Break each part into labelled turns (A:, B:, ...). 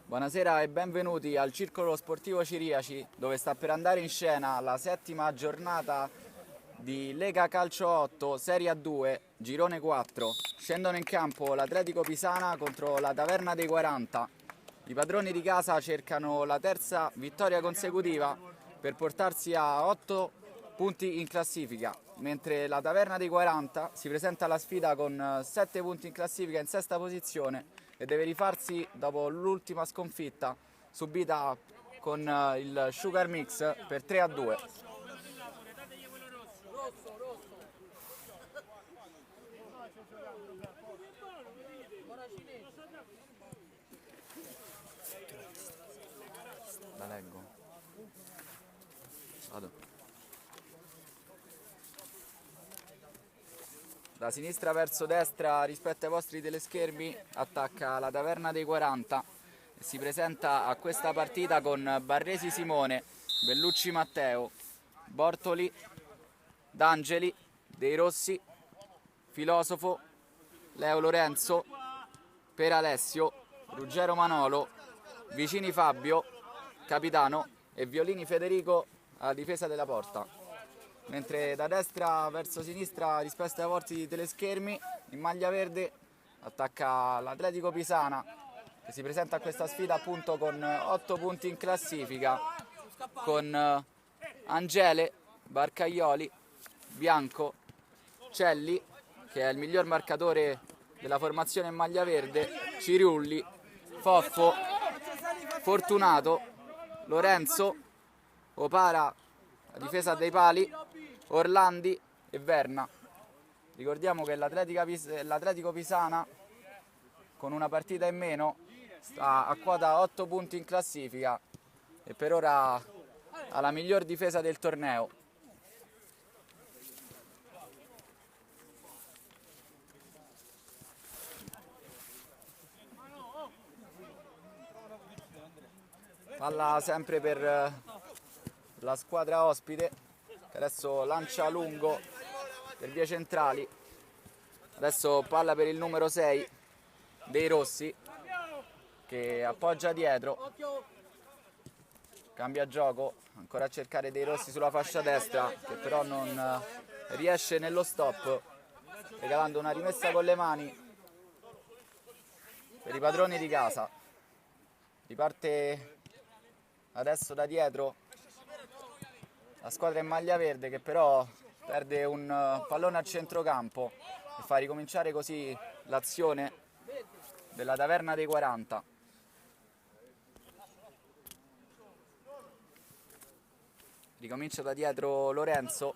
A: Buonasera e benvenuti al Circolo Sportivo Ciriaci, dove sta per andare in scena la settima giornata di Lega Calcio 8 Serie A2 Girone 4. Scendono in campo l'Atletico Pisana contro la Taverna dei 40. I padroni di casa cercano la terza vittoria consecutiva per portarsi a 8 punti in classifica, mentre la Taverna dei 40 si presenta alla sfida con 7 punti in classifica in sesta posizione e deve rifarsi dopo l'ultima sconfitta subita con il Sugar Mix per 3-2. La leggo. Vado. Da sinistra verso destra rispetto ai vostri teleschermi attacca la Taverna dei 40 e si presenta a questa partita con Barresi Simone, Bellucci Matteo, Bortoli, D'Angeli, Dei Rossi, Filosofo, Leo Lorenzo, Per Alessio, Ruggero Manolo, Vicini Fabio, Capitano e Violini Federico alla difesa della porta. Mentre da destra verso sinistra rispetto ai vostri teleschermi in maglia verde attacca l'Atletico Pisana, che si presenta a questa sfida appunto con 8 punti in classifica, con Angele, Barcaioli, Bianco, Celli, che è il miglior marcatore della formazione in maglia verde, Ciriulli, Foffo, Fortunato, Lorenzo, Opara, la difesa dei pali, Orlandi e Verna. Ricordiamo che l'Atletico Pisana, con una partita in meno, sta a quota 8 punti in classifica e per ora ha la miglior difesa del torneo. Palla sempre per la squadra ospite, che adesso lancia lungo per vie centrali. Adesso palla per il numero 6 Dei Rossi, che appoggia dietro, cambia gioco, ancora a cercare Dei Rossi sulla fascia destra, che però non riesce nello stop, regalando una rimessa con le mani per i padroni di casa. Riparte adesso da dietro la squadra in maglia verde, che però perde un pallone a centrocampo e fa ricominciare così l'azione della Taverna dei 40. Ricomincia da dietro Lorenzo.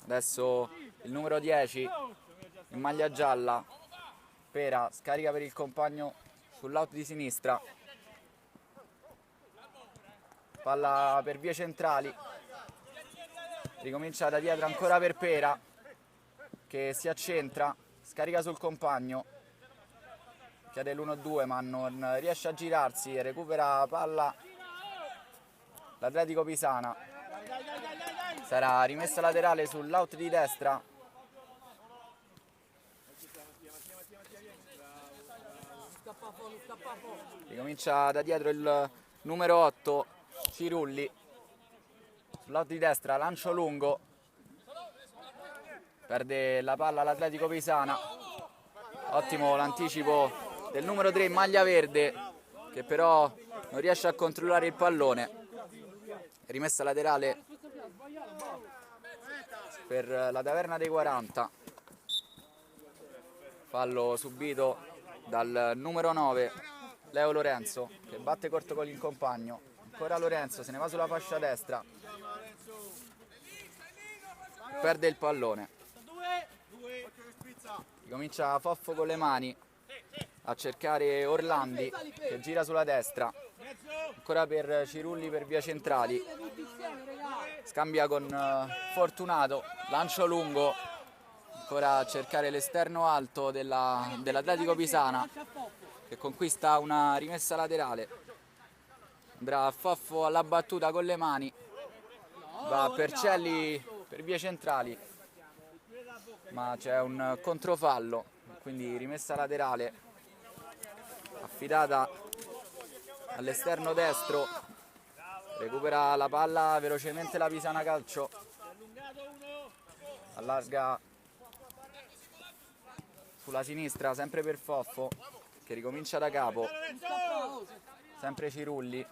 A: Adesso il numero 10 in maglia gialla, Pera, scarica per il compagno sull'out di sinistra. Palla per vie centrali. Ricomincia da dietro ancora per Pera, che si accentra, scarica sul compagno, chiede l'1-2 ma non riesce a girarsi e recupera palla l'Atletico Pisana. Sarà rimessa laterale sull'out di destra. Ricomincia da dietro il numero 8 Cirulli, sull'out di destra, lancio lungo, perde la palla l'Atletico Pisana. Ottimo l'anticipo del numero 3 in maglia verde, che però non riesce a controllare il pallone. Rimessa laterale per la Taverna dei 40. Fallo subito dal numero 9 Leo Lorenzo, che batte corto con il compagno. Ancora Lorenzo, se ne va sulla fascia destra, perde il pallone. Ricomincia Foffo con le mani a cercare Orlandi, che gira sulla destra. Ancora per Cirulli per vie centrali, scambia con Fortunato, lancio lungo, ancora a cercare l'esterno alto dell'Atletico Pisana, che conquista una rimessa laterale. Andrà Foffo alla battuta con le mani, va per Celli per vie centrali, ma c'è un controfallo, quindi rimessa laterale affidata all'esterno destro, recupera la palla velocemente la Pisana Calcio, allarga sulla sinistra sempre per Foffo che ricomincia da capo, sempre Cirulli,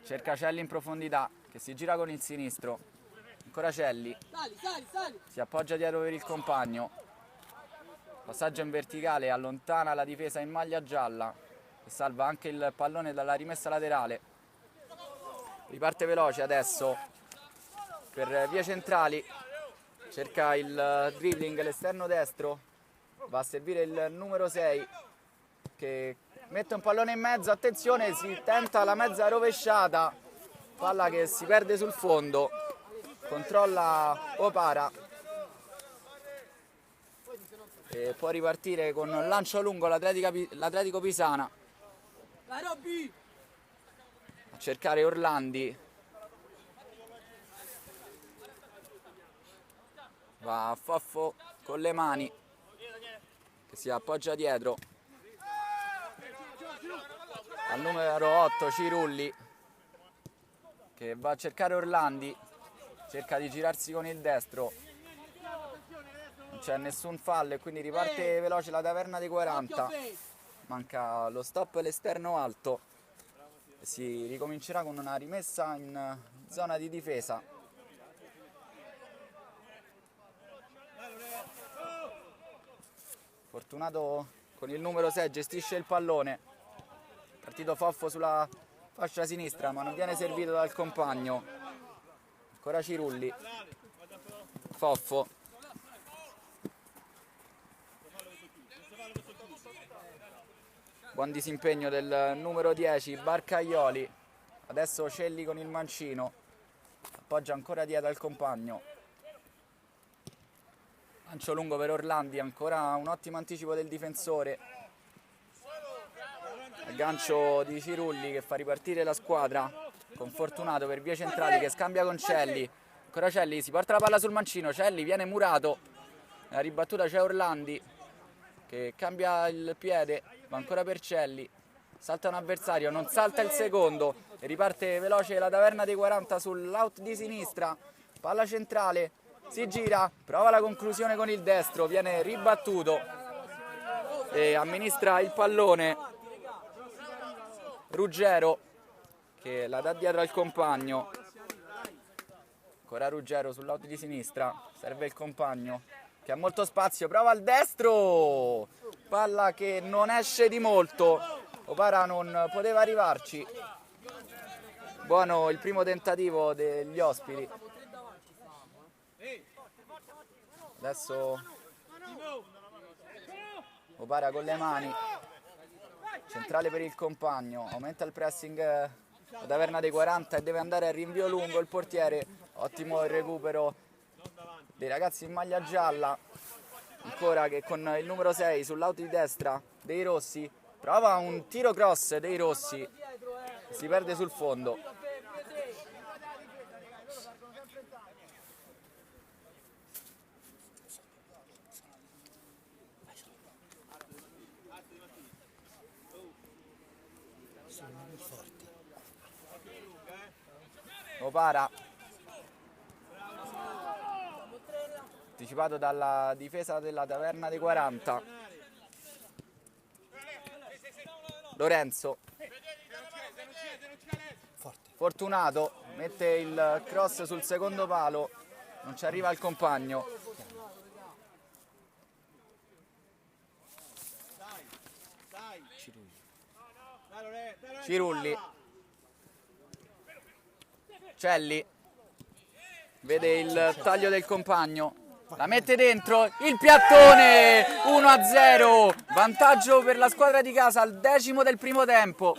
A: cerca Celli in profondità che si gira con il sinistro, ancora Celli, si appoggia dietro per il compagno, passaggio in verticale, allontana la difesa in maglia gialla e salva anche il pallone dalla rimessa laterale. Riparte veloce adesso per vie centrali, cerca il dribbling l'esterno destro, va a servire il numero 6 che mette un pallone in mezzo, attenzione, si tenta la mezza rovesciata, palla che si perde sul fondo, controlla Opara e può ripartire con un lancio lungo l'Atletico Pisana, a cercare Orlandi, va a Foffo con le mani che si appoggia dietro al numero 8 Cirulli che va a cercare Orlandi, cerca di girarsi con il destro, non c'è nessun fallo e quindi riparte veloce la Taverna dei 40, manca lo stop l'esterno alto e si ricomincerà con una rimessa in zona di difesa. Fortunato con il numero 6 gestisce il pallone, partito Foffo sulla fascia sinistra ma non viene servito dal compagno, ancora Cirulli, Foffo, buon disimpegno del numero 10 Barcaioli, adesso Celli con il mancino, appoggia ancora dietro al compagno, lancio lungo per Orlandi, ancora un ottimo anticipo del difensore, aggancio di Cirulli che fa ripartire la squadra con Fortunato per vie centrali che scambia con Celli, ancora Celli, si porta la palla sul mancino, Celli viene murato, nella ribattuta c'è Orlandi che cambia il piede, va ancora per Celli, salta un avversario, non salta il secondo e riparte veloce la Taverna dei 40 sull'out di sinistra, palla centrale, si gira, prova la conclusione con il destro, viene ribattuto e amministra il pallone Ruggero che la dà dietro al compagno, ancora Ruggero sull'out di sinistra, serve il compagno che ha molto spazio, prova al destro, palla che non esce di molto, Opara non poteva arrivarci, buono il primo tentativo degli ospiti, adesso Opara con le mani, centrale per il compagno, aumenta il pressing la Taverna dei 40 e deve andare a rinvio lungo il portiere, ottimo il recupero dei ragazzi in maglia gialla, ancora che con il numero 6 sull'out di destra dei Rossi, prova un tiro cross dei Rossi, si perde sul fondo. Opara, anticipato dalla difesa della Taverna dei 40, Lorenzo, Fortunato, mette il cross sul secondo palo, non ci arriva il compagno, Cirulli, Celli, vede il taglio del compagno, la mette dentro, il piattone, 1-0, vantaggio per la squadra di casa al 10° del primo tempo,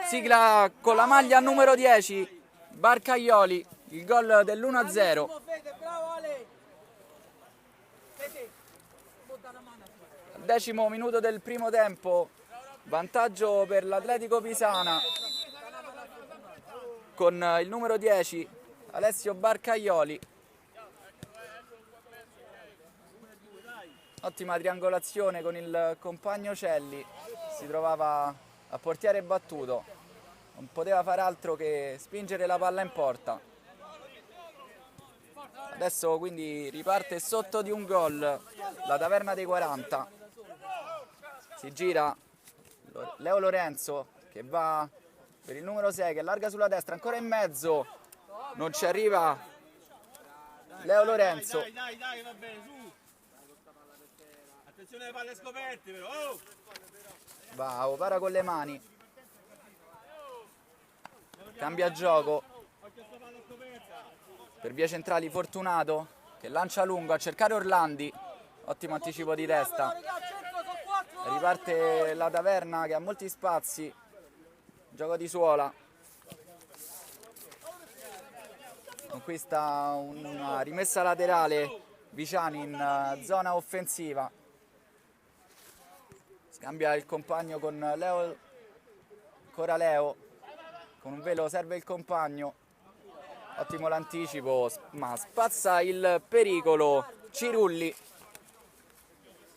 A: sigla con la maglia numero 10, Barcaioli, il gol dell'1-0. Al 10° minuto del primo tempo, vantaggio per l'Atletico Pisana con il numero 10 Alessio Barcaioli. Ottima triangolazione con il compagno Celli, si trovava a portiere battuto, non poteva fare altro che spingere la palla in porta. Adesso quindi riparte sotto di un gol la Taverna dei 40. Si gira Leo Lorenzo che va per il numero 6 che allarga sulla destra, ancora in mezzo, non ci arriva Leo Lorenzo.
B: Dai, va bene, su. Attenzione alle palle scoperte, però. Oh.
A: Va, Opara con le mani. Cambia gioco. Per vie centrali Fortunato che lancia lungo a cercare Orlandi. Ottimo anticipo di testa. Riparte la Taverna che ha molti spazi. Gioco di suola. Conquista una rimessa laterale. Viciani in zona offensiva. Scambia il compagno con Leo. Ancora Leo. Con un velo serve il compagno. Ottimo l'anticipo, ma spazza il pericolo. Cirulli,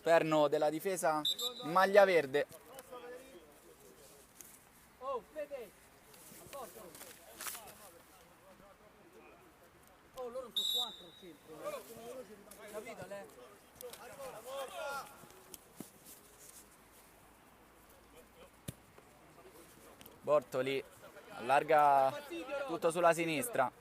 A: perno della difesa in maglia verde. Bortoli allarga tutto sulla sinistra.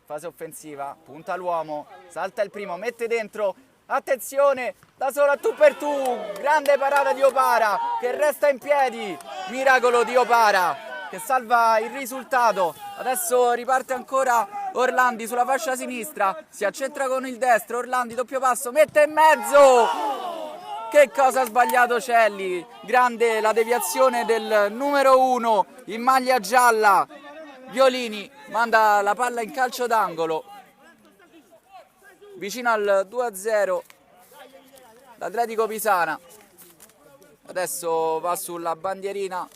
A: Fase offensiva, punta l'uomo, salta il primo, mette dentro, attenzione, da solo a tu per tu, grande parata di Opara che resta in piedi, miracolo di Opara che salva il risultato. Adesso riparte ancora Orlandi sulla fascia sinistra, si accentra con il destro, Orlandi doppio passo, mette in mezzo, che cosa ha sbagliato Celli, grande la deviazione del numero 1 in maglia gialla. Violini manda la palla in calcio d'angolo, vicino al 2-0 l'Atletico Pisana. Adesso va sulla bandierina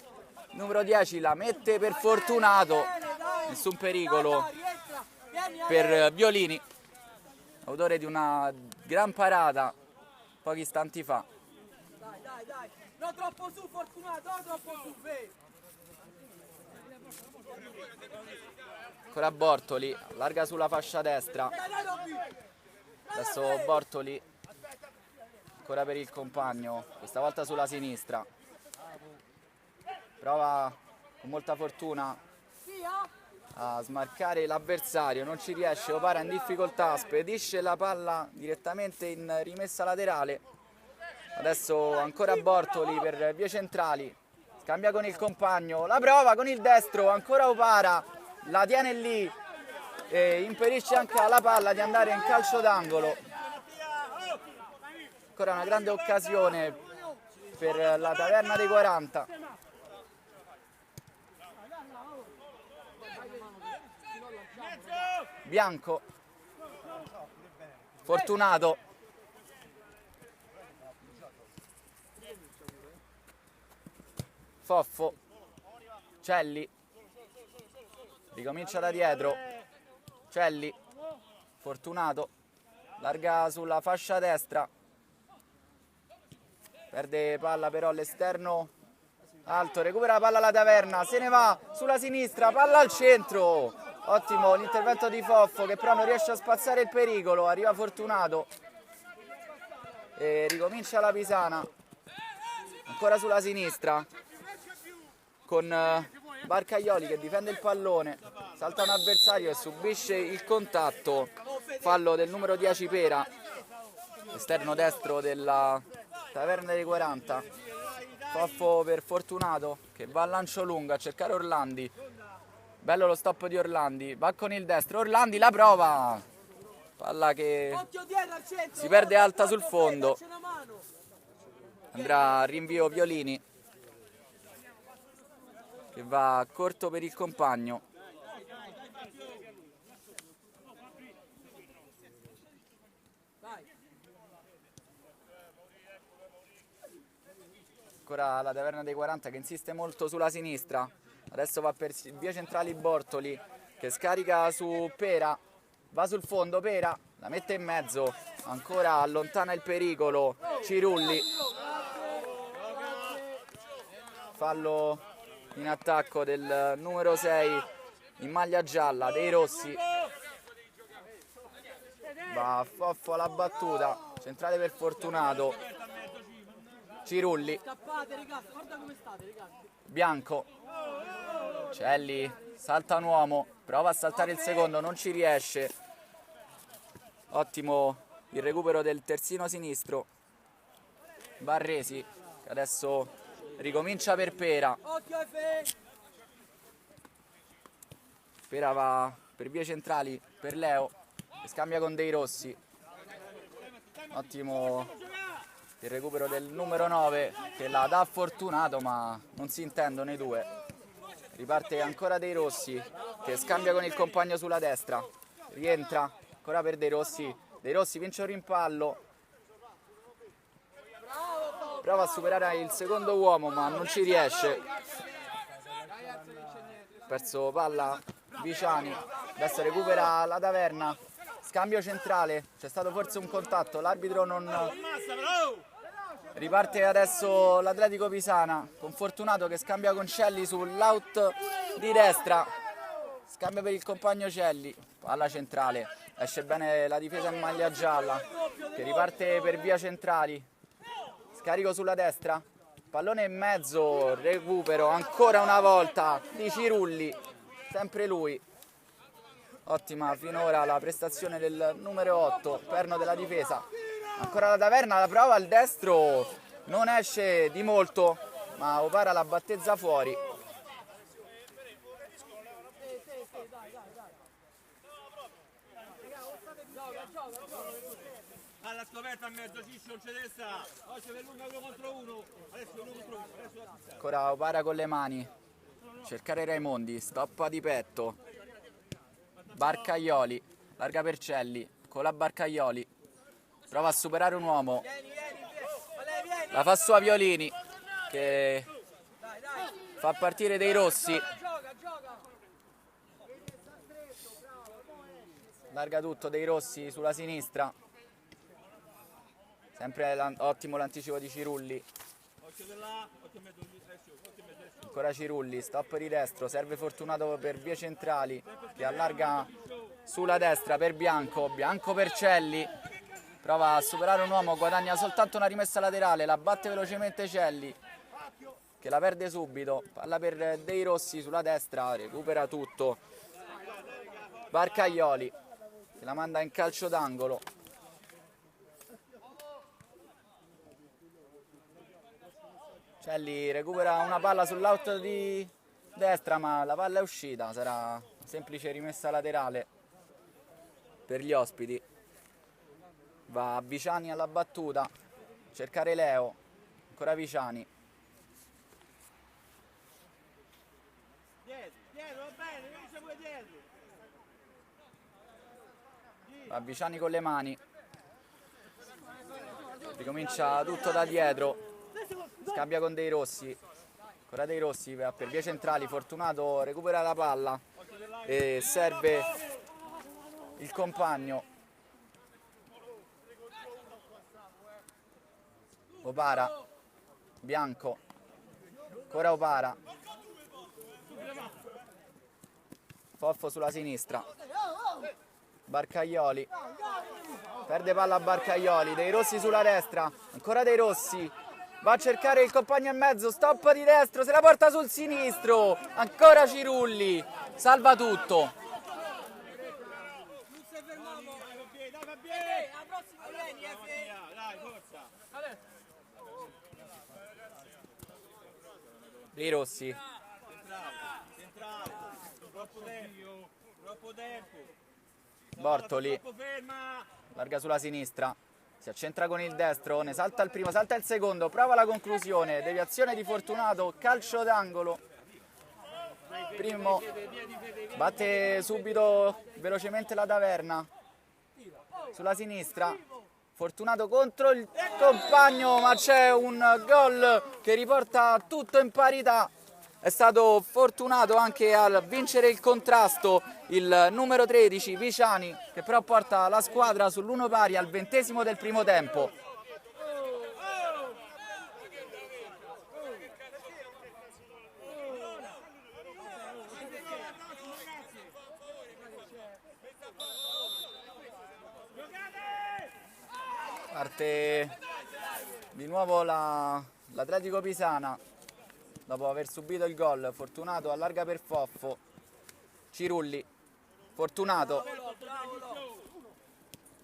A: numero 10, la mette per Fortunato, nessun pericolo per Violini, autore di una gran parata pochi istanti fa.
C: Dai, non troppo su Fortunato, non troppo su,
A: Ancora Bortoli, allarga sulla fascia destra. Adesso Bortoli, ancora per il compagno, questa volta sulla sinistra. Prova con molta fortuna a smarcare l'avversario, non ci riesce, Opara in difficoltà, spedisce la palla direttamente in rimessa laterale. Adesso ancora Bortoli per vie centrali, scambia con il compagno, la prova con il destro, ancora Opara. La tiene lì e impedisce anche alla palla di andare in calcio d'angolo. Ancora una grande occasione per la Taverna dei 40. Bianco, Fortunato, Foffo, Celli. Ricomincia da dietro, Celli, Fortunato, larga sulla fascia destra, perde palla però all'esterno alto, recupera la palla la Taverna, se ne va sulla sinistra, palla al centro, ottimo l'intervento di Foffo che però non riesce a spazzare il pericolo, arriva Fortunato e ricomincia la Pisana, ancora sulla sinistra con Barcaioli che difende il pallone, salta un avversario e subisce il contatto, fallo del numero 10 Pera, esterno destro della Taverna dei 40. Foffo per Fortunato che va al lancio lungo a cercare Orlandi, bello lo stop di Orlandi, va con il destro, Orlandi la prova, palla che si perde alta sul fondo, andrà a rinvio Violini che va corto per il compagno. Ancora la Taverna dei 40 che insiste molto sulla sinistra. Adesso va per vie centrali Bortoli che scarica su Pera. Va sul fondo Pera, la mette in mezzo. ancora allontana il pericolo Cirulli. Fallo in attacco del numero 6 in maglia gialla dei rossi. Va Foffo alla battuta, centrale per Fortunato. Cirulli,
C: Scappate ragazzi, guarda come state ragazzi.
A: Bianco, Celli, salta un uomo, prova a saltare il secondo, non ci riesce. Ottimo il recupero del terzino sinistro. Barresi, che adesso ricomincia per Pera.
C: Occhio Efe.
A: Pera va per vie centrali per Leo, che scambia con dei rossi. Ottimo il recupero del numero 9 che la dà Fortunato, ma non si intendono i due. Riparte ancora dei rossi che scambia con il compagno sulla destra. Rientra ancora per dei rossi. Dei rossi vince un rimpallo. Prova a superare il secondo uomo ma non ci riesce. Perso palla Viciani. Adesso recupera la Taverna. Scambio centrale. C'è stato forse un contatto. L'arbitro non... Riparte adesso l'Atletico Pisana con Fortunato che scambia con Celli sull'out di destra. Scambia per il compagno Celli. Palla centrale. Esce bene la difesa in maglia gialla che riparte per via centrali. Scarico sulla destra. Pallone in mezzo. Recupero ancora una volta di Cirulli. Sempre lui. Ottima finora la prestazione del numero 8, perno della difesa. Ancora la Taverna, la prova al destro, non esce di molto, ma Opara la battezza fuori.
B: Alla scoperta a mezzo, Ciccio, non c'è testa. Oggi per l'uno contro uno. Adesso uno contro uno. Adesso
A: Ancora Opara con le mani. Cercare Raimondi, stoppa di petto. Barcaioli, larga per Celli, con la Barcaioli. Prova a superare un uomo. La fa sua Violini, che fa partire dei rossi. Larga tutto dei rossi sulla sinistra. Sempre ottimo l'anticipo di Cirulli. Ancora Cirulli, stop di destro, serve Fortunato per vie centrali che allarga sulla destra per Bianco. Bianco per Celli. Prova a superare un uomo, guadagna soltanto una rimessa laterale, la batte velocemente Celli che la perde subito. Palla per dei rossi sulla destra, recupera tutto. Barcaioli che la manda in calcio d'angolo. Celli recupera una palla sull'out di destra, ma la palla è uscita, sarà semplice rimessa laterale per gli ospiti. Va Viciani alla battuta, cercare Leo, ancora Viciani.
B: dietro, va bene, vieni pure dietro.
A: Va Viciani con le mani. Ricomincia tutto da dietro. Scambia con dei rossi. Ancora dei rossi per vie centrali. Fortunato recupera la palla e serve il compagno. Opara. Bianco. Ancora Opara. Foffo sulla sinistra. Barcaioli. Perde palla a Barcaioli. Dei rossi sulla destra. Ancora dei rossi. Va a cercare il compagno in mezzo, stop di destro, se la porta sul sinistro. Ancora Cirulli, salva tutto. Dei rossi.
B: Centrale. Troppo tempo.
A: Bortoli.
B: Troppo ferma.
A: Larga sulla sinistra. Si accentra con il destro, ne salta il primo, salta il secondo, prova la conclusione, deviazione di Fortunato, calcio d'angolo. Primo, batte subito velocemente la Taverna. Sulla sinistra, Fortunato contro il compagno, ma c'è un gol che riporta tutto in parità. è stato fortunato anche a vincere il contrasto il numero 13 Viciani, che però porta la squadra sull'1 pari al 20° del primo tempo. Parte di nuovo l'Atletico Pisana dopo aver subito il gol. Fortunato allarga per Foffo, Cirulli, Fortunato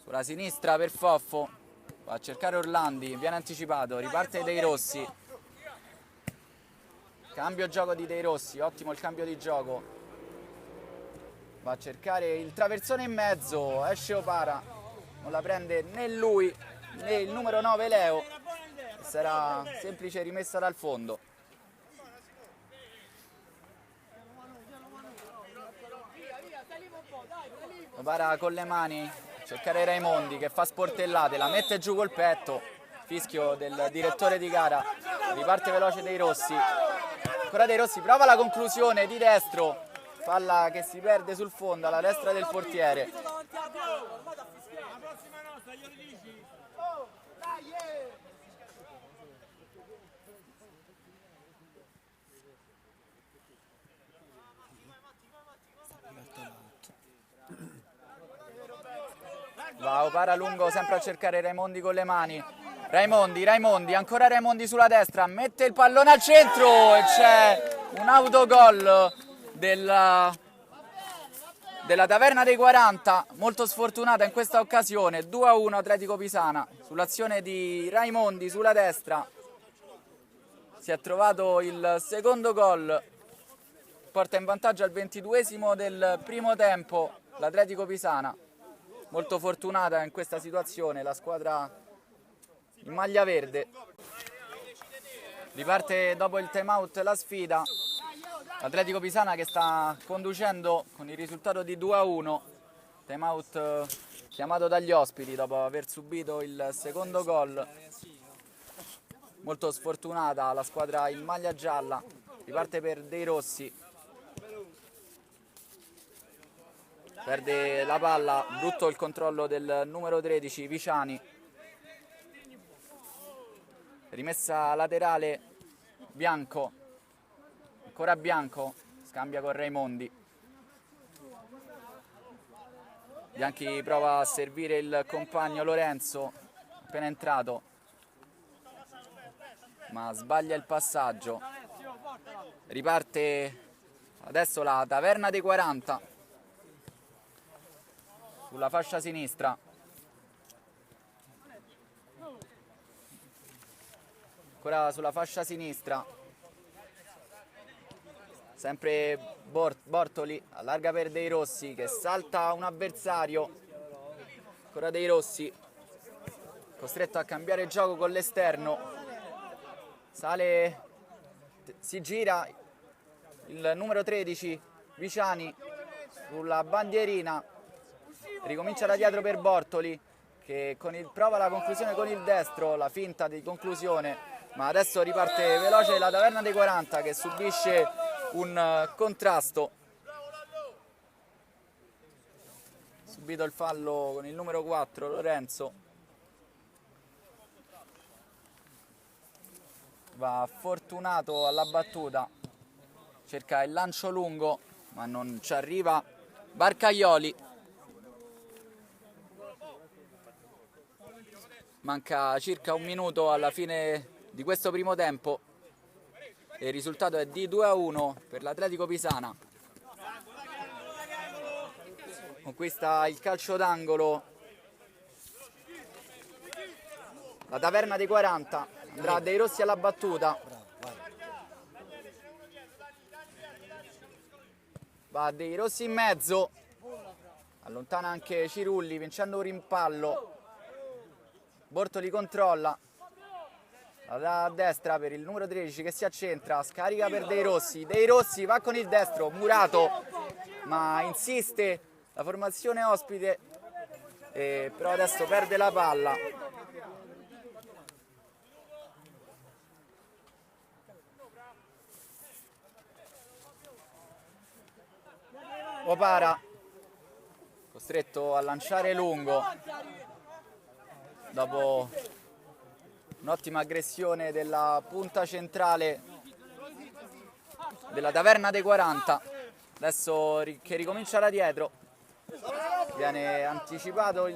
A: sulla sinistra per Foffo, va a cercare Orlandi, viene anticipato, riparte Dei Rossi, cambio gioco di Dei Rossi, ottimo il cambio di gioco, va a cercare il traversone in mezzo, esce Opara, non la prende né lui né il numero 9 Leo, sarà semplice rimessa dal fondo. Opara con le mani, cercare Raimondi che fa sportellate, la mette giù col petto, fischio del direttore di gara, riparte veloce Dei Rossi, ancora Dei Rossi, prova la conclusione di destro, palla che si perde sul fondo alla destra del portiere. Va Opara lungo sempre a cercare Raimondi con le mani, Raimondi, ancora Raimondi sulla destra, mette il pallone al centro e c'è un autogol della Taverna dei 40, molto sfortunata in questa occasione, 2-1 Atletico Pisana, sull'azione di Raimondi sulla destra, si è trovato il secondo gol, porta in vantaggio al 22° del primo tempo l'Atletico Pisana. Molto fortunata in questa situazione la squadra in maglia verde. Riparte dopo il time out la sfida. Atletico Pisana che sta conducendo con il risultato di 2-1. Time out chiamato dagli ospiti dopo aver subito il secondo gol. Molto sfortunata la squadra in maglia gialla. Riparte per Dei Rossi. Perde la palla, brutto il controllo del numero 13 Viciani, rimessa laterale Bianco, ancora Bianco, scambia con Raimondi, Bianchi prova a servire il compagno Lorenzo, appena entrato, ma sbaglia il passaggio, riparte adesso la Taverna dei 40. Sulla fascia sinistra, ancora sulla fascia sinistra, sempre Bortoli, allarga per Dei Rossi che salta un avversario, ancora Dei Rossi, costretto a cambiare gioco con l'esterno, sale, si gira il numero 13 Viciani sulla bandierina, ricomincia da dietro per Bortoli che prova la conclusione con il destro, la finta di conclusione, ma adesso riparte veloce la Taverna dei 40 che subisce un contrasto. Subito il fallo con il numero 4 Lorenzo, va Fortunato alla battuta, cerca il lancio lungo ma non ci arriva Barcaioli. Manca circa un minuto alla fine di questo primo tempo e il risultato è di 2-1 per l'Atletico Pisana. Conquista il calcio d'angolo la Taverna dei 40, andrà Dei Rossi alla battuta, va Dei Rossi in mezzo, allontana anche Cirulli vincendo un rimpallo. Bortoli controlla, da a destra per il numero 13 che si accentra, scarica per Dei Rossi, Dei Rossi va con il destro, Murato, ma insiste la formazione ospite, però adesso perde la palla. Opara costretto a lanciare lungo dopo un'ottima aggressione della punta centrale della Taverna dei 40. Adesso che ricomincia da dietro, viene anticipato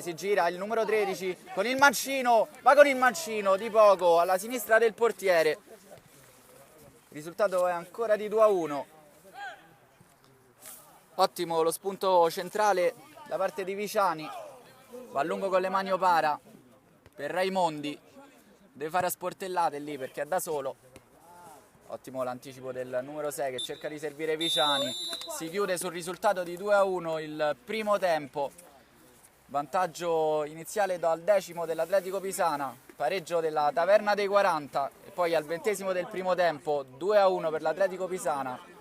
A: si gira il numero 13 con il mancino, va con il mancino di poco alla sinistra del portiere. Il risultato è ancora di 2-1. Ottimo lo spunto centrale da parte di Viciani, va a lungo con le mani Opara per Raimondi, deve fare a sportellate lì perché è da solo. Ottimo l'anticipo del numero 6 che cerca di servire Viciani. Si chiude sul risultato di 2-1 il primo tempo. Vantaggio iniziale dal 10° dell'Atletico Pisana, pareggio della Taverna dei 40 e poi al 20° del primo tempo 2-1 per l'Atletico Pisana.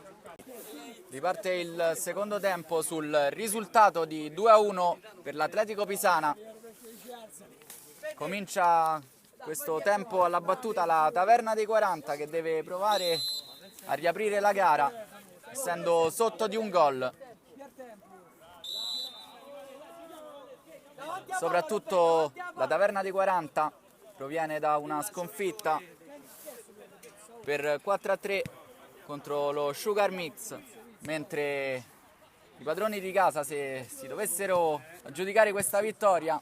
A: Riparte il secondo tempo sul risultato di 2-1 per l'Atletico Pisana. Comincia questo tempo alla battuta la Taverna dei 40 che deve provare a riaprire la gara essendo sotto di un gol. Soprattutto la Taverna dei 40 proviene da una sconfitta per 4-3 contro lo Sugar Mix, mentre i padroni di casa, se si dovessero aggiudicare questa vittoria,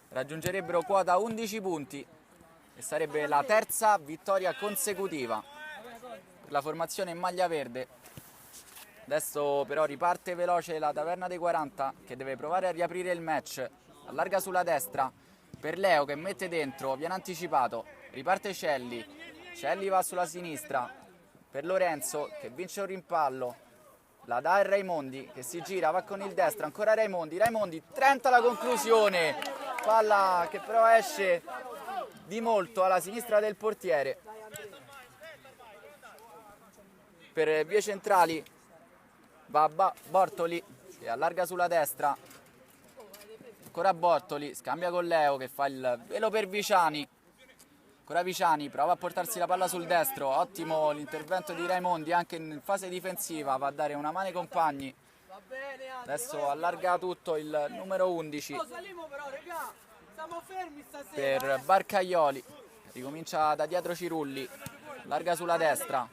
A: raggiungerebbero quota 11 punti e sarebbe la terza vittoria consecutiva per la formazione in maglia verde. Adesso però riparte veloce la Taverna dei 40 che deve provare a riaprire il match. Allarga sulla destra per Leo che mette dentro, viene anticipato, riparte Celli, Celli va sulla sinistra per Lorenzo che vince un rimpallo, la dà a Raimondi che si gira, va con il destro, ancora Raimondi, Raimondi tenta la conclusione, palla che però esce di molto alla sinistra del portiere. Per vie centrali va Bortoli che allarga sulla destra, ancora Bortoli, scambia con Leo che fa il velo per Viciani, ancora Viciani, prova a portarsi la palla sul destro, ottimo l'intervento di Raimondi anche in fase difensiva, va a dare una mano ai compagni. Adesso allarga tutto il numero 11 per Barcaioli, ricomincia da dietro Cirulli, allarga sulla destra,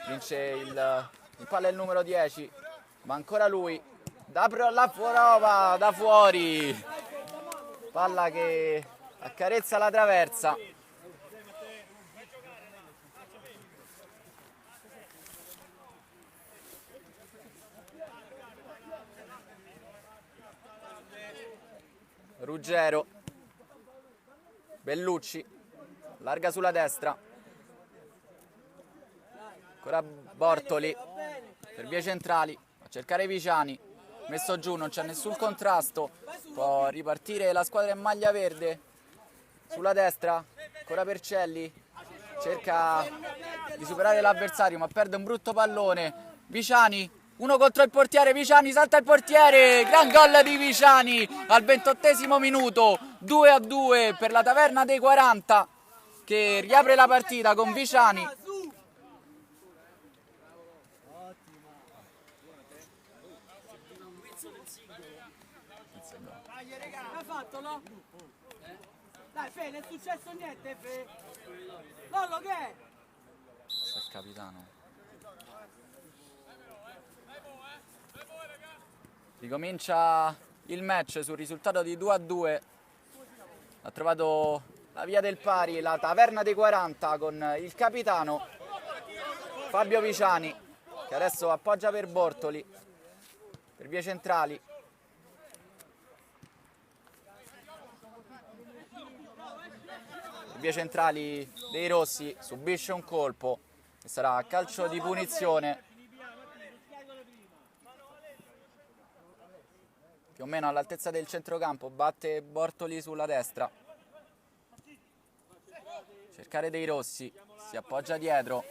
A: vince il palla il numero 10, ma ancora lui, da prova da fuori, palla che accarezza la traversa. Ruggero, Bellucci, larga sulla destra, ancora Bortoli per vie centrali a cercare Viciani, messo giù, non c'è nessun contrasto, può ripartire la squadra in maglia verde sulla destra, ancora per Celli, cerca di superare l'avversario ma perde un brutto pallone. Viciani, uno contro il portiere, Viciani salta il portiere, gran gol di Viciani al 28° minuto, 2-2 per la Taverna dei 40 che riapre la partita con Viciani.
C: Hai fatto, no? Dai, Fe, non è successo niente, Fe. Lollo, che è?
A: Questo è il capitano. Ricomincia il match sul risultato di 2-2. Ha trovato la via del pari la Taverna dei 40 con il capitano Fabio Viciani che adesso appoggia per Bortoli per vie centrali. Vie centrali dei rossi, subisce un colpo e sarà calcio di punizione più o meno all'altezza del centrocampo, batte Bortoli sulla destra, cercare dei rossi, si appoggia dietro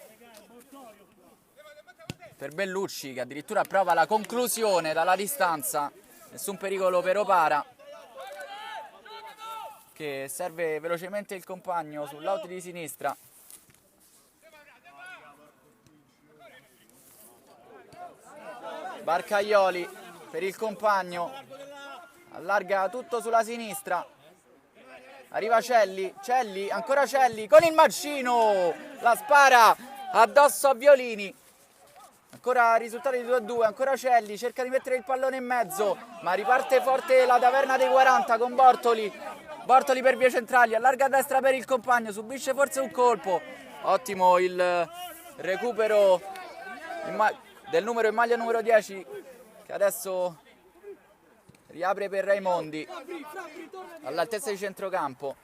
A: per Bellucci che addirittura prova la conclusione dalla distanza, nessun pericolo per Opara che serve velocemente il compagno sull'out di sinistra. Barcaioli per il compagno, allarga tutto sulla sinistra, arriva Celli, ancora Celli con il mancino, la spara addosso a Violini, ancora risultati di 2-2, ancora Celli, cerca di mettere il pallone in mezzo, ma riparte forte la Taverna dei 40 con Bortoli per vie centrali, allarga a destra per il compagno, subisce forse un colpo, ottimo il recupero del numero in maglia numero 10 che adesso riapre per Raimondi all'altezza di centrocampo.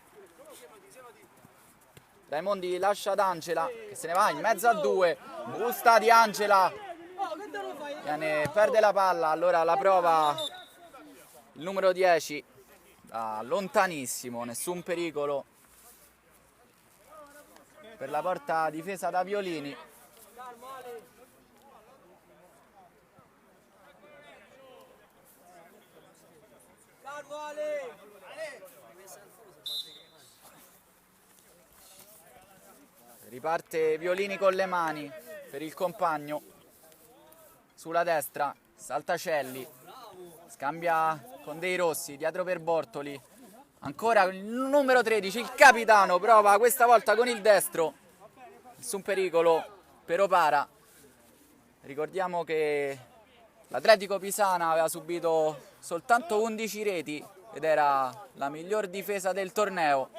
A: Raimondi lascia ad Angela che se ne va in mezzo a due, busta di Angela, perde la palla, allora la prova il numero 10 da lontanissimo, nessun pericolo per la porta difesa da Violini. Riparte Violini con le mani per il compagno sulla destra, salta Celli, scambia con Dei Rossi, dietro per Bortoli, ancora il numero 13, il capitano, prova questa volta con il destro, nessun pericolo per Opara. Ricordiamo che l'Atletico Pisana aveva subito soltanto 11 reti ed era la miglior difesa del torneo,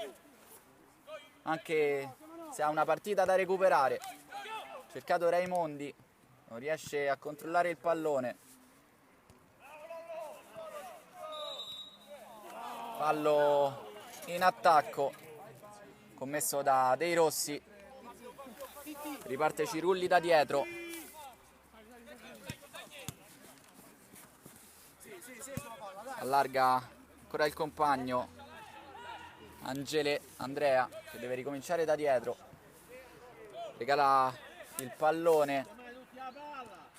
A: anche se ha una partita da recuperare. Cercato Raimondi, non riesce a controllare il pallone. Fallo in attacco commesso da Dei Rossi. Riparte Cirulli da dietro. Allarga ancora il compagno Andrea che deve ricominciare da dietro. Regala il pallone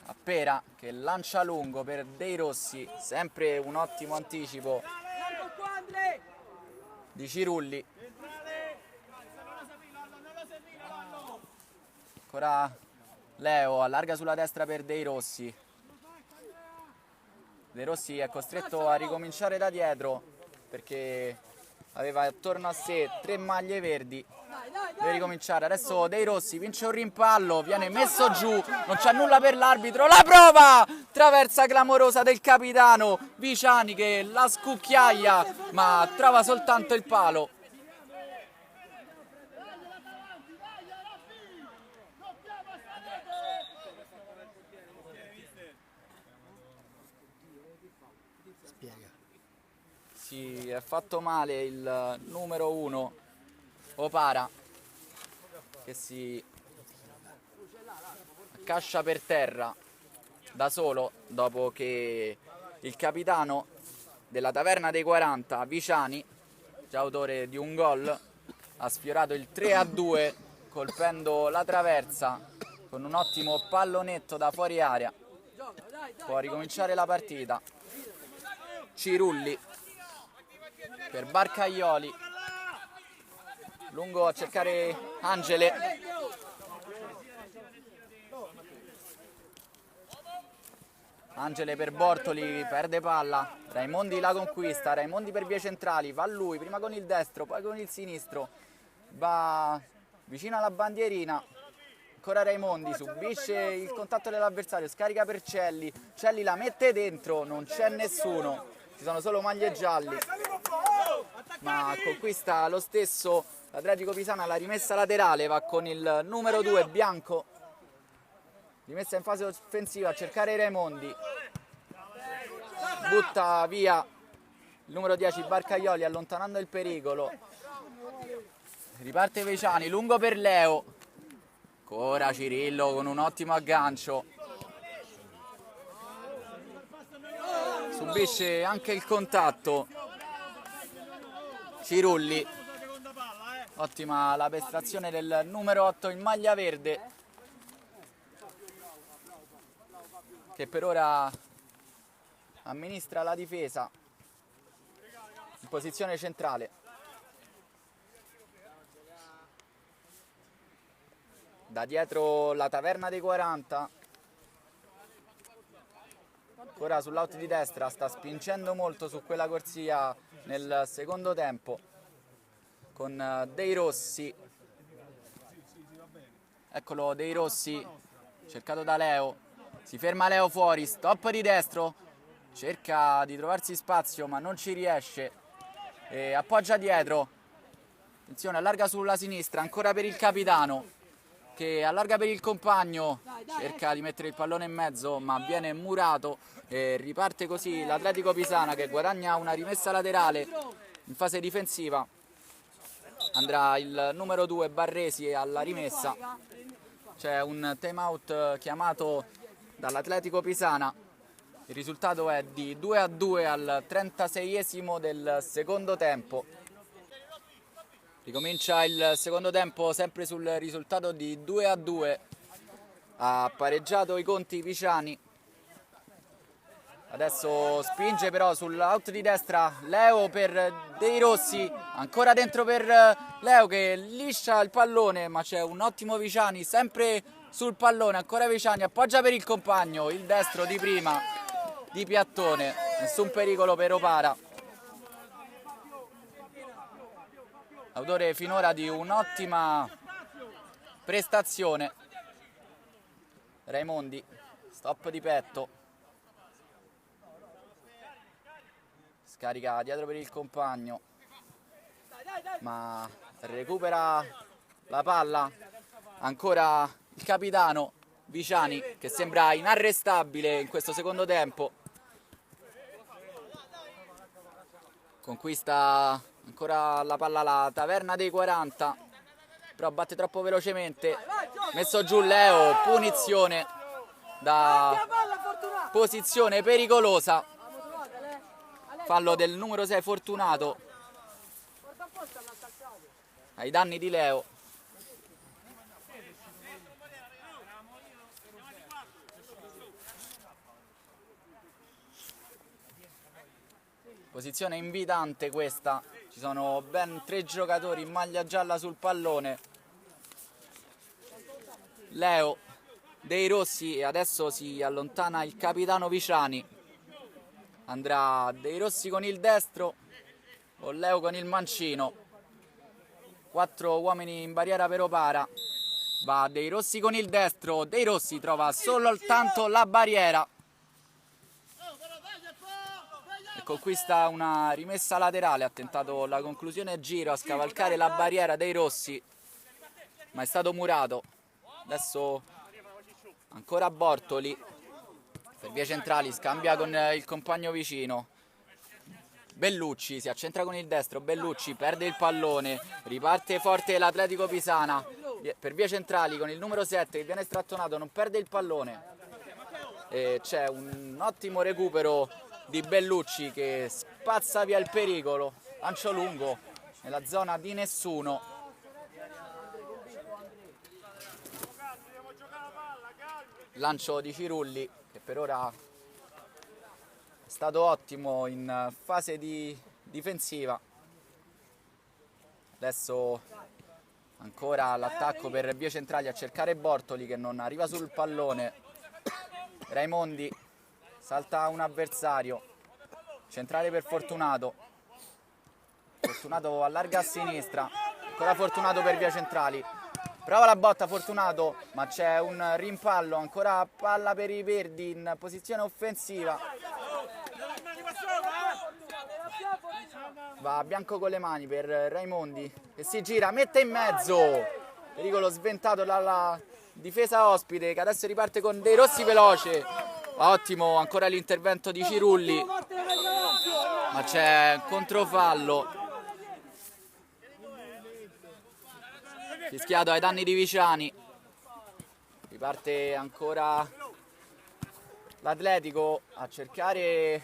A: a Pera che lancia lungo per Dei Rossi, sempre un ottimo anticipo di Cirulli. Ancora Leo, allarga sulla destra per Dei Rossi. Dei Rossi è costretto a ricominciare da dietro perché aveva attorno a sé 3 maglie verdi. Deve ricominciare. Adesso Dei Rossi vince un rimpallo, viene messo giù, non c'è nulla per l'arbitro. La prova! Traversa clamorosa del capitano Viciani che la scucchiaia, ma trova soltanto il palo. Si è fatto male il numero 1 Opara che si accascia per terra da solo dopo che il capitano della Taverna dei 40 Viciani, già autore di un gol, ha sfiorato il 3-2 colpendo la traversa con un ottimo pallonetto da fuori area. Può ricominciare la partita. Cirulli per Barcaioli, lungo a cercare Angele, per Bortoli, perde palla, Raimondi la conquista, Raimondi per vie centrali, va lui, prima con il destro, poi con il sinistro, va vicino alla bandierina, ancora Raimondi, subisce il contatto dell'avversario, scarica per Celli, Celli la mette dentro, non c'è nessuno, ci sono solo maglie gialli, ma conquista lo stesso l'Atletico Pisana, la rimessa laterale, va con il numero 2 Bianco, rimessa in fase offensiva a cercare Raimondi, butta via il numero 10 Barcaioli allontanando il pericolo, riparte Viciani, lungo per Leo, ancora Cirillo con un ottimo aggancio, subisce anche il contatto Cirulli, ottima la prestazione del numero 8 in maglia verde che per ora amministra la difesa in posizione centrale. Da dietro la Taverna dei 40, ancora sull'out di destra, sta spingendo molto su quella corsia nel secondo tempo con Dei Rossi. Eccolo Dei Rossi, cercato da Leo, si ferma Leo fuori, stop di destro, cerca di trovarsi spazio ma non ci riesce e appoggia dietro. Attenzione, allarga sulla sinistra, ancora per il capitano che allarga per il compagno, cerca di mettere il pallone in mezzo ma viene murato e riparte così l'Atletico Pisana che guadagna una rimessa laterale in fase difensiva. Andrà il numero 2 Barresi alla rimessa, c'è un time out chiamato dall'Atletico Pisana, il risultato è di 2-2 al 36esimo del secondo tempo. Ricomincia il secondo tempo sempre sul risultato di 2-2, ha pareggiato i conti Piciani. Adesso spinge però sull'out di destra Leo per Dei Rossi, ancora dentro per Leo che liscia il pallone ma c'è un ottimo Piciani sempre sul pallone, ancora Piciani, appoggia per il compagno, il destro di prima di piattone, nessun pericolo per Opara. Autore finora di un'ottima prestazione. Raimondi, stop di petto, scarica dietro per il compagno ma recupera la palla ancora il capitano Viciani che sembra inarrestabile in questo secondo tempo. Conquista ancora la palla la Taverna dei 40, però batte troppo velocemente, messo giù Leo, punizione da posizione pericolosa, fallo del numero 6 Fortunato ai danni di Leo. Posizione invitante questa, ci sono ben 3 giocatori in maglia gialla sul pallone. Leo, Dei Rossi e adesso si allontana il capitano Viciani. Andrà Dei Rossi con il destro o Leo con il mancino. 4 uomini in barriera per Opara. Va Dei Rossi con il destro, Dei Rossi trova soltanto la barriera e conquista una rimessa laterale. Ha tentato la conclusione giro a scavalcare la barriera Dei Rossi ma è stato murato. Adesso ancora Bortoli per vie centrali, scambia con il compagno vicino. Bellucci si accentra con il destro, Bellucci perde il pallone, riparte forte l'Atletico Pisana per vie centrali con il numero 7 che viene strattonato, non perde il pallone e c'è un ottimo recupero di Bellucci che spazza via il pericolo, lancio lungo nella zona di nessuno. Lancio di Cirulli che per ora è stato ottimo in fase difensiva. Adesso ancora l'attacco per vie centrali a cercare Bortoli che non arriva sul pallone. Raimondi salta un avversario, centrale per Fortunato. Fortunato allarga a sinistra, ancora Fortunato per vie centrali. Prova la botta Fortunato ma c'è un rimpallo, ancora palla per i verdi in posizione offensiva. Va Bianco con le mani per Raimondi che si gira, mette in mezzo, pericolo sventato dalla difesa ospite che adesso riparte con Dei Rossi veloce. Ottimo ancora l'intervento di Cirulli ma c'è controfallo fischiato ai danni di Viciani. Riparte ancora l'Atletico a cercare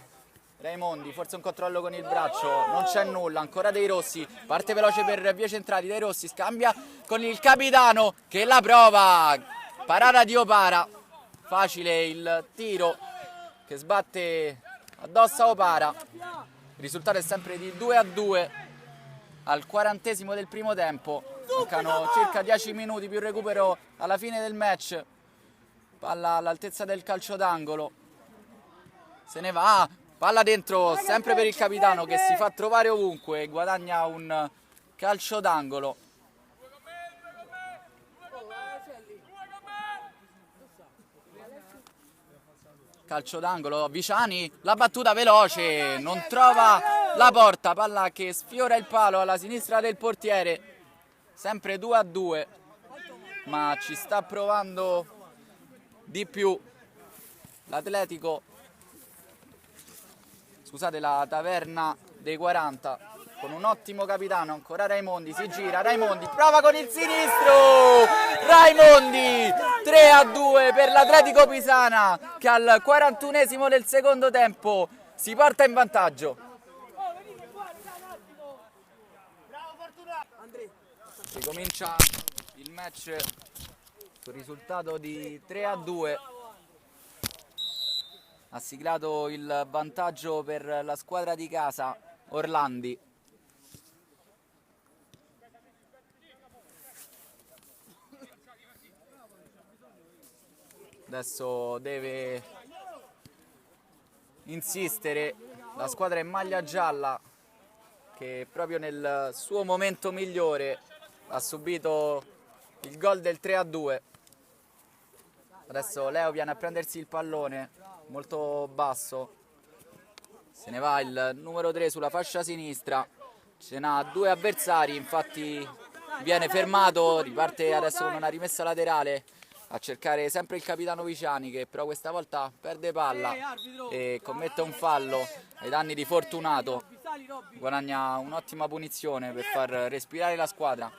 A: Raimondi, forse un controllo con il braccio, non c'è nulla, ancora Dei Rossi, parte veloce per vie centrali, Dei Rossi scambia con il capitano che la prova, parata di Opara, facile il tiro che sbatte addosso a Opara. Il risultato è sempre di 2-2 al 40esimo del primo tempo, mancano circa 10 minuti più recupero alla fine del match. Palla all'altezza del calcio d'angolo. se ne va, palla dentro sempre per il capitano che si fa trovare ovunque e guadagna un calcio d'angolo. Calcio d'angolo, Viciani, la battuta veloce, non trova la porta, palla che sfiora il palo alla sinistra del portiere, sempre 2-2, ma ci sta provando di più l'Atletico, scusate, la Taverna dei 40, con un ottimo capitano, ancora Raimondi, si gira, Raimondi prova con il sinistro, Raimondi 3-2 per l'Atletico Pisana che al 41esimo del secondo tempo si porta in vantaggio. Ricomincia il match sul risultato di 3-2. Ha siglato il vantaggio per la squadra di casa Orlandi. Adesso deve insistere la squadra in maglia gialla che proprio nel suo momento migliore ha subito il gol del 3-2. Adesso Leo viene a prendersi il pallone molto basso, se ne va il numero 3 sulla fascia sinistra, ce n'ha due avversari, infatti viene fermato, riparte adesso con una rimessa laterale a cercare sempre il capitano Viciani che però questa volta perde palla e commette un fallo ai danni di Fortunato, guadagna un'ottima punizione per far respirare la squadra.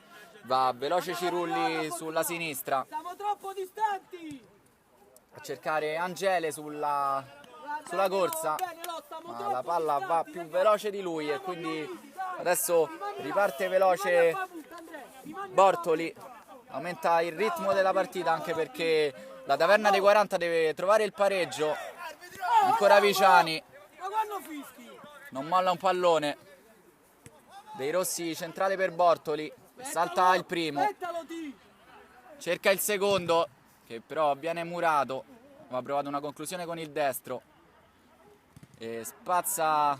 A: Va veloce Cirulli sulla sinistra,
C: siamo troppo distanti,
A: a cercare Angele sulla corsa, ma la palla va più veloce di lui e quindi adesso riparte veloce Bortoli, aumenta il ritmo della partita anche perché la Taverna dei 40 deve trovare il pareggio. Ancora Viciani, non molla un pallone, dei Rossi centrale per Bortoli, salta il primo, cerca il secondo che però viene murato, ha provato una conclusione con il destro e spazza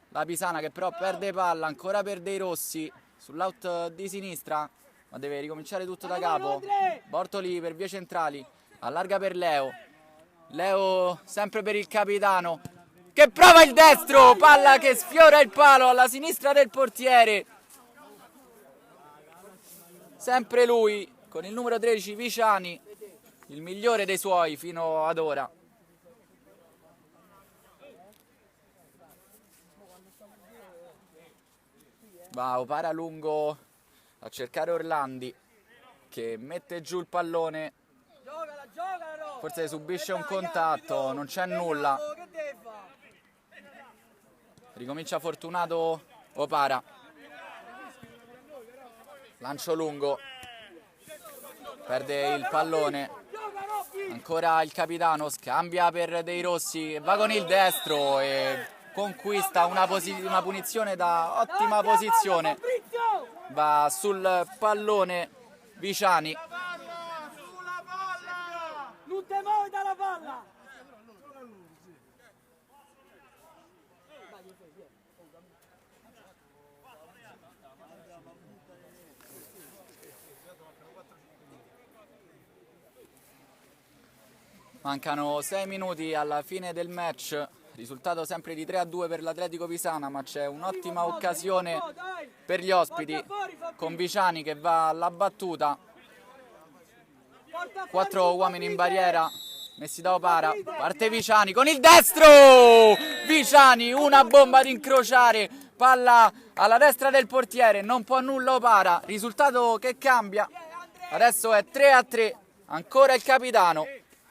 A: la Pisana che però perde palla, ancora per dei Rossi sull'out di sinistra, ma deve ricominciare tutto da capo. Bortoli per vie centrali, allarga per Leo, Leo sempre per il capitano che prova il destro, palla che sfiora il palo alla sinistra del portiere, sempre lui con il numero 13 Viciani, il migliore dei suoi fino ad ora. Va Opara lungo a cercare Orlandi che mette giù il pallone, forse subisce un contatto, non c'è nulla, ricomincia Fortunato, Opara, lancio lungo, perde il pallone, ancora il capitano, scambia per dei Rossi e va con il destro e conquista una punizione da ottima posizione. Va sul pallone Viciani.
C: Non te muovi dalla palla.
A: Mancano 6 minuti alla fine del match, risultato sempre di 3-2 per l'Atletico Pisana, ma c'è un'ottima occasione per gli ospiti con Viciani che va alla battuta, 4 uomini in barriera messi da Opara, parte Viciani con il destro, Viciani una bomba ad incrociare, palla alla destra del portiere, non può nulla Opara, risultato che cambia, adesso è 3-3, ancora il capitano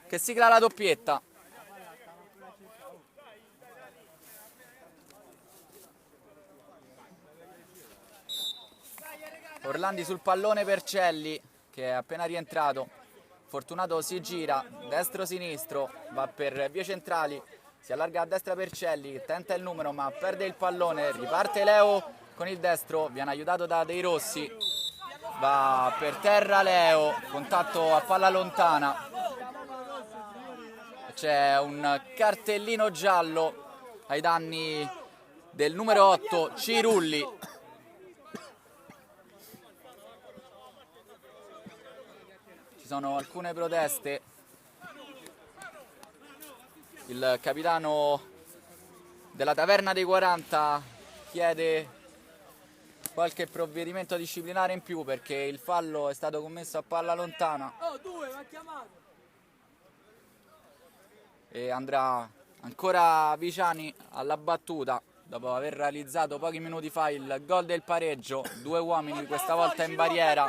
A: che sigla la doppietta. Orlandi sul pallone per Celli che è appena rientrato, Fortunato si gira, destro-sinistro, va per vie centrali, si allarga a destra per Celli, tenta il numero ma perde il pallone, riparte Leo con il destro, viene aiutato da dei Rossi, va per terra Leo, contatto a palla lontana, c'è un cartellino giallo ai danni del numero 8 Cirulli. Ci sono alcune proteste. Il capitano della Taverna dei 40 chiede qualche provvedimento disciplinare in più perché il fallo è stato commesso a palla lontana.
C: Oh, 2, va chiamato.
A: E andrà ancora Viciani alla battuta dopo aver realizzato pochi minuti fa il gol del pareggio. 2 uomini questa volta in barriera.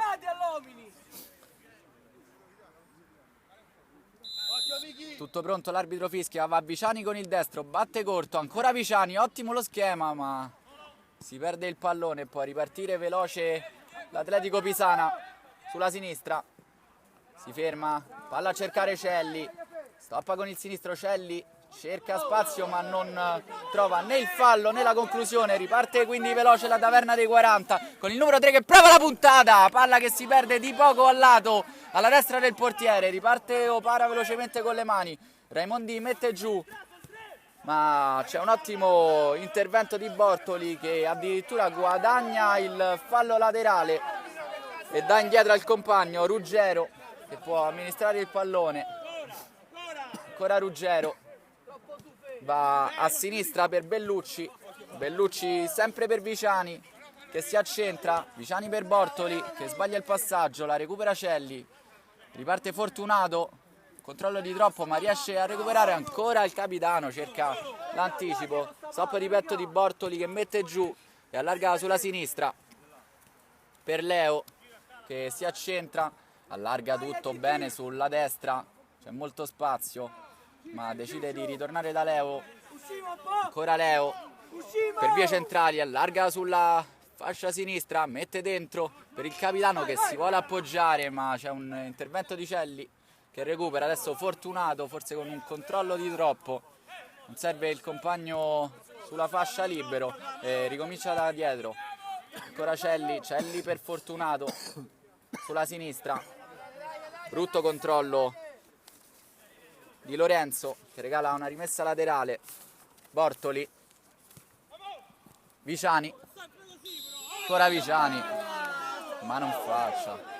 A: Tutto pronto, l'arbitro fischia, va Viciani con il destro, batte corto, ancora Viciani, ottimo lo schema, ma si perde il pallone. Può ripartire veloce l'Atletico Pisana sulla sinistra, si ferma, palla a cercare Celli, stoppa con il sinistro Celli, cerca spazio ma non trova né il fallo né la conclusione. Riparte quindi veloce la Taverna dei 40 con il numero 3 che prova la puntata, palla che si perde di poco al lato alla destra del portiere. Riparte Opara velocemente con le mani, Raimondi mette giù, ma c'è un ottimo intervento di Bortoli che addirittura guadagna il fallo laterale e dà indietro al compagno Ruggero che può amministrare il pallone. Ancora Ruggero, va a sinistra per Bellucci, Bellucci sempre per Viciani che si accentra, Viciani per Bortoli che sbaglia il passaggio, la recupera Celli, riparte Fortunato, controllo di troppo ma riesce a recuperare ancora il capitano, cerca l'anticipo, stop di petto di Bortoli che mette giù e allarga sulla sinistra per Leo che si accentra, allarga tutto bene sulla destra, c'è molto spazio ma decide di ritornare da Leo, ancora Leo per vie centrali, allarga sulla fascia sinistra, mette dentro per il capitano che si vuole appoggiare ma c'è un intervento di Celli che recupera. Adesso Fortunato forse con un controllo di troppo, non serve il compagno sulla fascia libero, ricomincia da dietro, ancora Celli, Celli per Fortunato sulla sinistra, brutto controllo di Lorenzo che regala una rimessa laterale, Bortoli, Viciani, ancora Viciani, ma non faccia.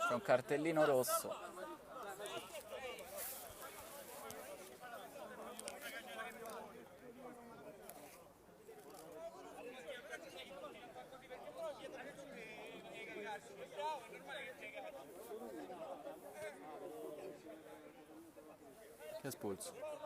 A: C'è un cartellino rosso. Che espulso.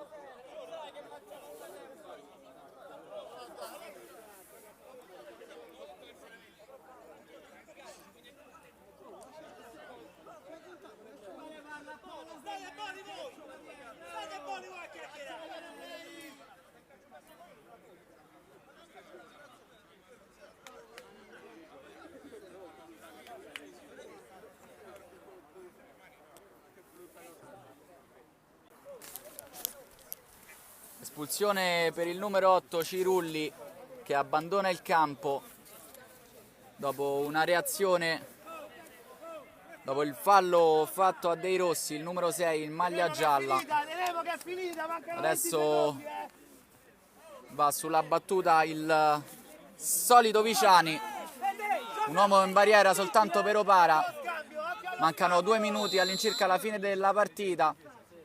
A: Espulsione per il numero 8 Cirulli che abbandona il campo dopo una reazione, dopo il fallo fatto a Dei Rossi, il numero 6 in maglia gialla. Adesso va sulla battuta il solito Viciani, un uomo in barriera soltanto per Opara, mancano 2 minuti all'incirca alla fine della partita,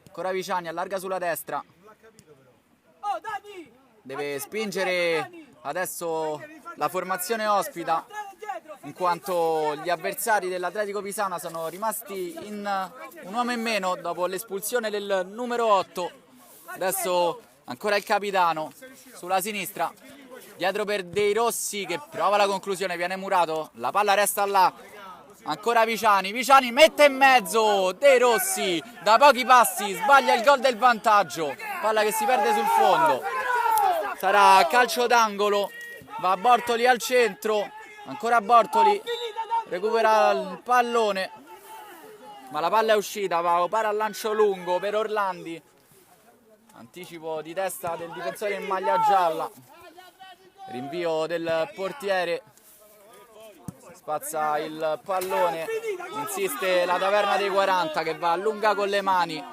A: ancora Viciani, allarga sulla destra, deve spingere adesso la formazione ospita in quanto gli avversari dell'Atletico Pisana sono rimasti in un uomo in meno dopo l'espulsione del numero 8. Adesso ancora il capitano sulla sinistra, dietro per Dei Rossi che prova la conclusione, viene murato, la palla resta là, ancora Viciani, Viciani mette in mezzo, Dei Rossi da pochi passi sbaglia il gol del vantaggio, palla che si perde sul fondo, sarà calcio d'angolo, va Bortoli al centro, Ancora Bortoli, recupera il pallone, ma la palla è uscita, para al lancio lungo per Orlandi. Anticipo di testa del difensore in maglia gialla. Rinvio del portiere. Spazza il pallone. Insiste la Taverna dei 40 che va lunga con le mani.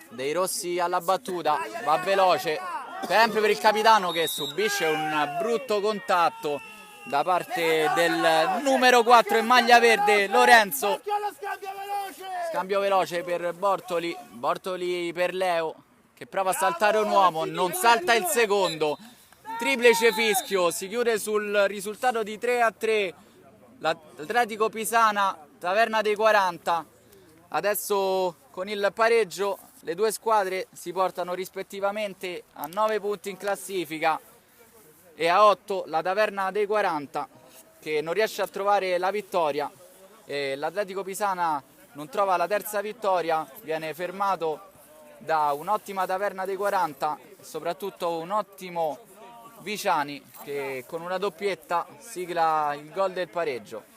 A: Dei Rossi alla battuta, va veloce, sempre per il capitano che subisce un brutto contatto da parte del numero 4 in maglia verde, Lorenzo. Scambio veloce per Bortoli, Bortoli per Leo che prova a saltare un uomo, non salta il secondo. Triplice fischio, si chiude sul risultato di 3-3 l'Atletico Pisana, Taverna dei 40. Adesso con il pareggio le due squadre si portano rispettivamente a 9 punti in classifica e a 8 la Taverna dei 40 che non riesce a trovare la vittoria. L'Atletico Pisana non trova la terza vittoria, viene fermato da un'ottima Taverna dei 40 e soprattutto un ottimo Viciani che con una doppietta sigla il gol del pareggio.